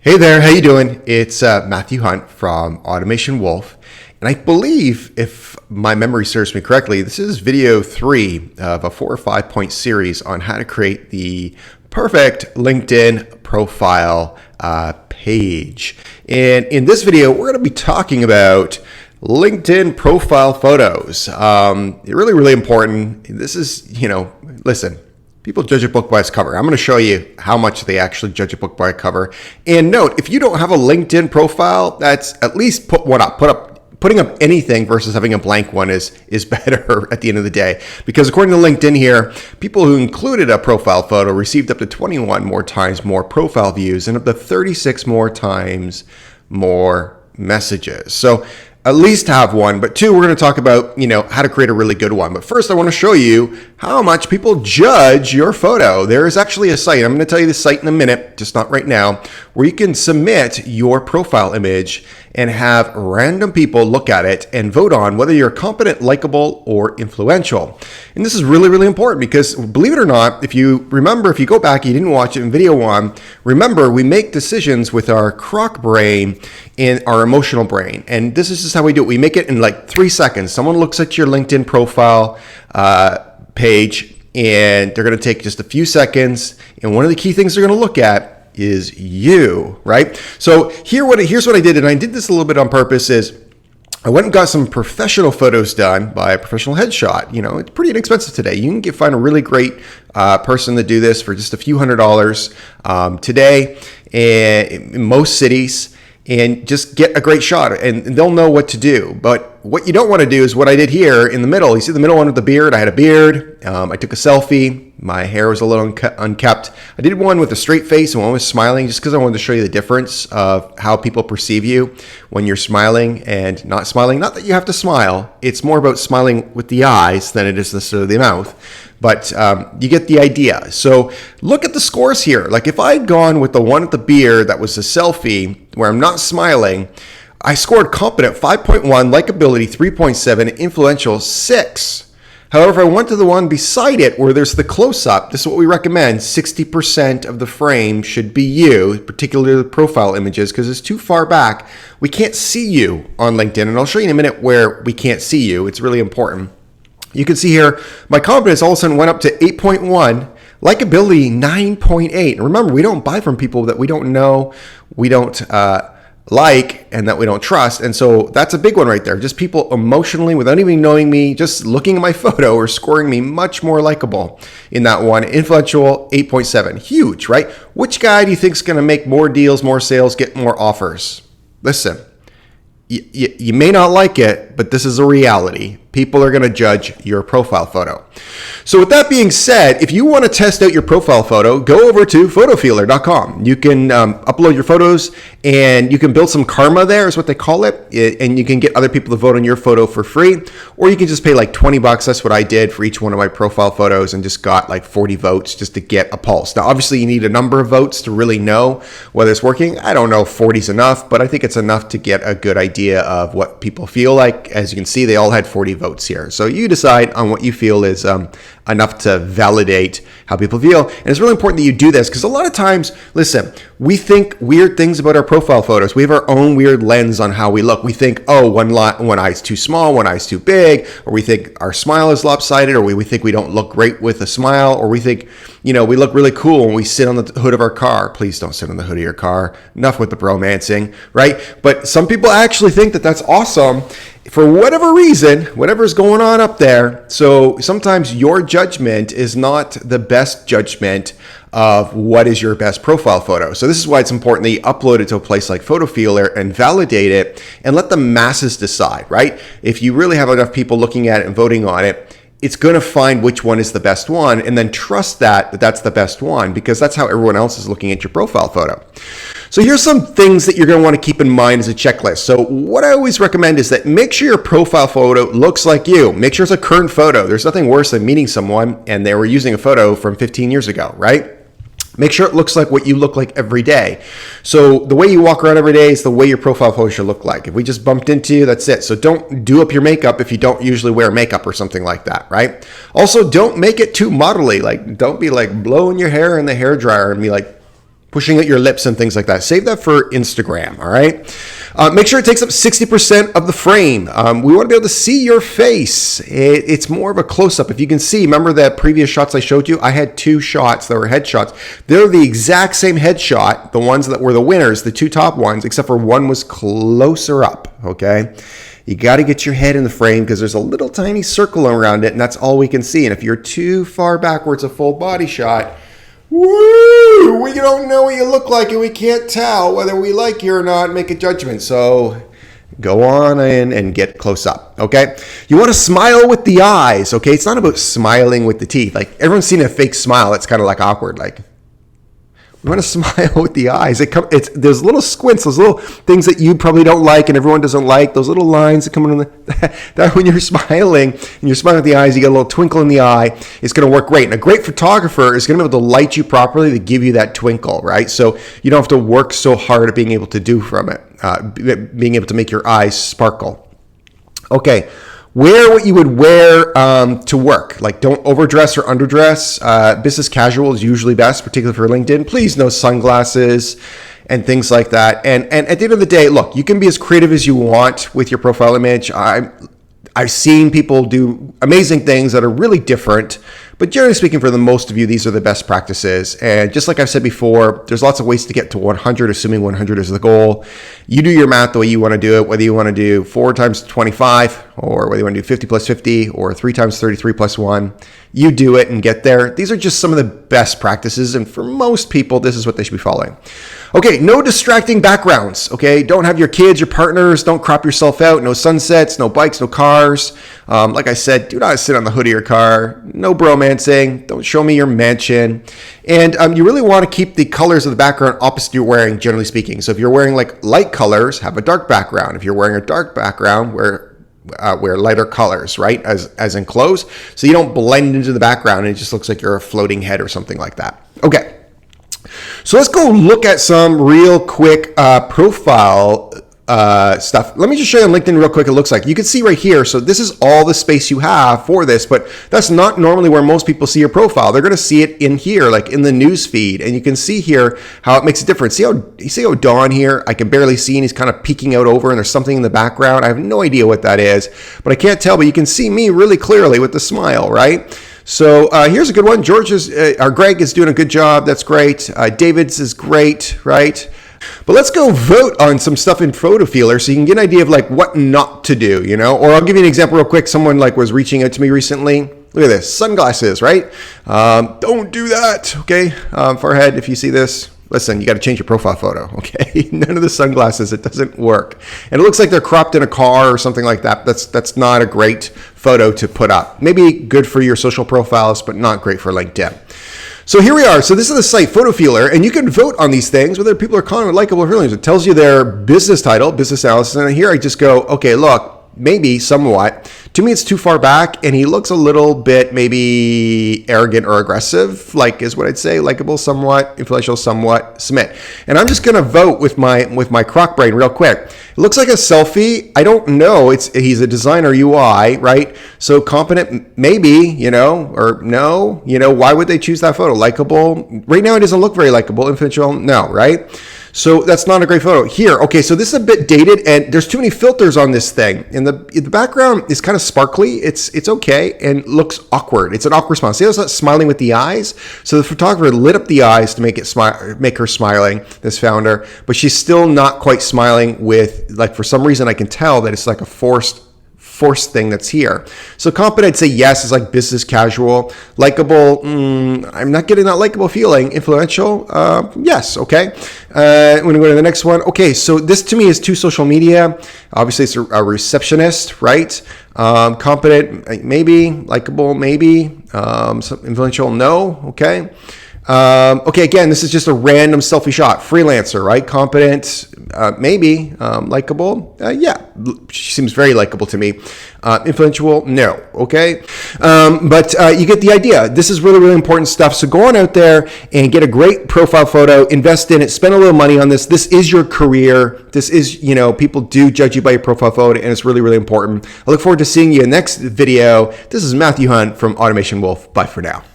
Hey there, how you doing? It's Matthew Hunt from Automation Wolf, and I believe, if my memory serves me correctly, this is video 3 of a 4 or 5 point series on how to create the perfect LinkedIn profile page. And in this video, we're going to be talking about LinkedIn profile photos. Really, really important. This is, listen. People judge a book by its cover. I'm going to show you how much they actually judge a book by a cover. And note, if you don't have a LinkedIn profile, that's at least put one up. Putting up anything versus having a blank one is better at the end of the day. Because according to LinkedIn here, people who included a profile photo received up to 21 more times more profile views and up to 36 more times more messages. So at least have one, but two, we're going to talk about, how to create a really good one. But first, I want to show you how much people judge your photo. There is actually a site, I'm going to tell you the site in a minute, just not right now, where you can submit your profile image and have random people look at it and vote on whether you're competent, likable, or influential. And this is really, really important because, believe it or not, if you go back, you didn't watch it in video 1, remember, we make decisions with our croc brain and our emotional brain. And this is just how we do it. We make it in like 3 seconds. Someone looks at your LinkedIn profile page, and they're going to take just a few seconds. And one of the key things they're going to look at is you, right? So here's what I did, and I did this a little bit on purpose, is I went and got some professional photos done by a professional headshot. It's pretty inexpensive today. You can find a really great person to do this for just a few $100s today in most cities, and just get a great shot, and they'll know what to do. But what you don't want to do is what I did here in the middle. You see the middle one with the beard? I had a beard. I took a selfie. My hair was a little unkept. I did one with a straight face and one was smiling, just because I wanted to show you the difference of how people perceive you when you're smiling and not smiling. Not that you have to smile. It's more about smiling with the eyes than it is necessarily the mouth. But you get the idea. So look at the scores here. Like if I had gone with the one with the beard that was a selfie where I'm not smiling, I scored competent 5.1, likability 3.7, influential 6. However, I went to the one beside it where there's the close-up. This is what we recommend. 60% of the frame should be you, particularly the profile images, because it's too far back. We can't see you on LinkedIn, and I'll show you in a minute where we can't see you. It's really important. You can see here, my confidence all of a sudden went up to 8.1, likability 9.8. And remember, we don't buy from people that we don't know, we don't like, and that we don't trust. And so that's a big one right there. Just people emotionally, without even knowing me, just looking at my photo or scoring me much more likable in that one. Influential 8.7, huge, right? Which guy do you think is going to make more deals, more sales, get more offers? Listen, you may not like it, but this is a reality. People are going to judge your profile photo. So with that being said, if you want to test out your profile photo, go over to photofeeler.com. You can upload your photos and you can build some karma there, is what they call it. And you can get other people to vote on your photo for free, or you can just pay like $20. That's what I did for each one of my profile photos, and just got like 40 votes just to get a pulse. Now, obviously you need a number of votes to really know whether it's working. I don't know if 40 is enough, but I think it's enough to get a good idea of what people feel like. As you can see, they all had 40 votes here. So you decide on what you feel is enough to validate how people feel. And it's really important that you do this, because a lot of times, listen, we think weird things about our profile photos. We have our own weird lens on how we look. We think, oh, one eye's too small, one eye's too big, or we think our smile is lopsided, or we think we don't look great with a smile, or we think, we look really cool when we sit on the hood of our car. Please don't sit on the hood of your car. Enough with the bromancing, right? But some people actually think that that's awesome for whatever reason, whatever's going on up there. So sometimes your judgment is not the best judgment of what is your best profile photo. So this is why it's important that you upload it to a place like PhotoFeeler and validate it and let the masses decide, right? If you really have enough people looking at it and voting on it, it's going to find which one is the best one, and then trust that that's the best one, because that's how everyone else is looking at your profile photo. So here's some things that you're going to want to keep in mind as a checklist. So what I always recommend is that make sure your profile photo looks like you. Make sure it's a current photo. There's nothing worse than meeting someone and they were using a photo from 15 years ago, right? Make sure it looks like what you look like every day. So the way you walk around every day is the way your profile photo should look like. If we just bumped into you, that's it. So don't do up your makeup if you don't usually wear makeup or something like that, right? Also, don't make it too modelly. Like, don't be like blowing your hair in the hairdryer and be like pushing out your lips and things like that. Save that for Instagram, all right? Make sure it takes up 60% of the frame. We want to be able to see your face. It's more of a close-up. If you can see, remember that previous shots I showed you? I had 2 shots that were headshots. They're the exact same headshot, the ones that were the winners, the 2 top ones, except for one was closer up, okay? You got to get your head in the frame because there's a little tiny circle around it, and that's all we can see. And if you're too far backwards, a full body shot, woo! We don't know what you look like, and we can't tell whether we like you or not. Make a judgment. So go on in and get close up. Okay. You want to smile with the eyes. Okay. It's not about smiling with the teeth. Like everyone's seen a fake smile. It's kind of like awkward. Like you want to smile with the eyes. There's little squints, those little things that you probably don't like and everyone doesn't like. Those little lines that come in that when you're smiling and you're smiling with the eyes, you get a little twinkle in the eye. It's going to work great. And a great photographer is going to be able to light you properly to give you that twinkle, right? So you don't have to work so hard at being able to do from it, being able to make your eyes sparkle. Okay. Wear what you would wear to work. Like don't overdress or underdress. Business casual is usually best, particularly for LinkedIn. Please no sunglasses and things like that. And at the end of the day, look, you can be as creative as you want with your profile image. I've seen people do amazing things that are really different, but generally speaking, for the most of you, these are the best practices. And just like I've said before, there's lots of ways to get to 100, assuming 100 is the goal. You do your math the way you want to do it, whether you want to do 4 times 25, or whether you want to do 50 plus 50, or 3 times 33 plus 1. You do it and get there. These are just some of the best practices, and for most people, this is what they should be following. Okay, no distracting backgrounds, okay? Don't have your kids, your partners, don't crop yourself out, no sunsets, no bikes, no cars. Like I said, do not sit on the hood of your car, no bromancing, don't show me your mansion. And you really want to keep the colors of the background opposite you're wearing, generally speaking. So if you're wearing like light colors, have a dark background. If you're wearing a dark background, wear lighter colors, right? As in clothes, so you don't blend into the background and it just looks like you're a floating head or something like that. Okay. So let's go look at some real quick profile stuff. Let me just show you on LinkedIn real quick. It looks like you can see right here. So this is all the space you have for this, but that's not normally where most people see your profile. They're going to see it in here, like in the news feed. And you can see here how it makes a difference. See how Don here, I can barely see, and he's kind of peeking out over, and there's something in the background. I have no idea what that is, but I can't tell, but you can see me really clearly with the smile, right? So here's a good one. Greg is doing a good job. That's great. David's is great, right? But let's go vote on some stuff in PhotoFeeler so you can get an idea of like what not to do, you know? Or I'll give you an example real quick. Someone like was reaching out to me recently. Look at this, sunglasses, right? Don't do that, okay? Forehead, if you see this, listen, you got to change your profile photo, okay? None of the sunglasses, it doesn't work. And it looks like they're cropped in a car or something like that. That's not a great photo to put up. Maybe good for your social profiles, but not great for LinkedIn. So here we are. So this is the site, PhotoFeeler, and you can vote on these things, whether people are calling it likable or feelings. It tells you their business title, business analysis, and here I just go, okay, look, maybe somewhat. To me, it's too far back, and he looks a little bit maybe arrogant or aggressive, like is what I'd say, likable somewhat, influential somewhat, submit. And I'm just gonna vote with my croc brain real quick. It looks like a selfie. I don't know. He's a designer UI, right? So competent, maybe, you know, or no, you know, why would they choose that photo? Likable. Right now, it doesn't look very likable. Influential, no, right? So that's not a great photo. Here, okay, so this is a bit dated, and there's too many filters on this thing. And the background is kind of sparkly. It's okay, and looks awkward. It's an awkward smile. See how it's not smiling with the eyes? So the photographer lit up the eyes to make her smiling, this founder, but she's still not quite smiling with, like, for some reason I can tell that it's like a forced thing that's here. So competent, I'd say yes, is like business casual. Likable, I'm not getting that likable feeling. Influential, yes, okay. I'm gonna go to the next one. Okay, so this to me is too social media. Obviously it's a receptionist, right? Competent, maybe. Likable, maybe. Influential, no, okay. Okay, again, this is just a random selfie shot. Freelancer, right? Competent, maybe. Likable, yeah. She seems very likable to me. Influential, no. Okay, but you get the idea. This is really, really important stuff. So go on out there and get a great profile photo. Invest in it. Spend a little money on this. This is your career. This is, you know, people do judge you by your profile photo, and it's really, really important. I look forward to seeing you in the next video. This is Matthew Hunt from Automation Wolf. Bye for now.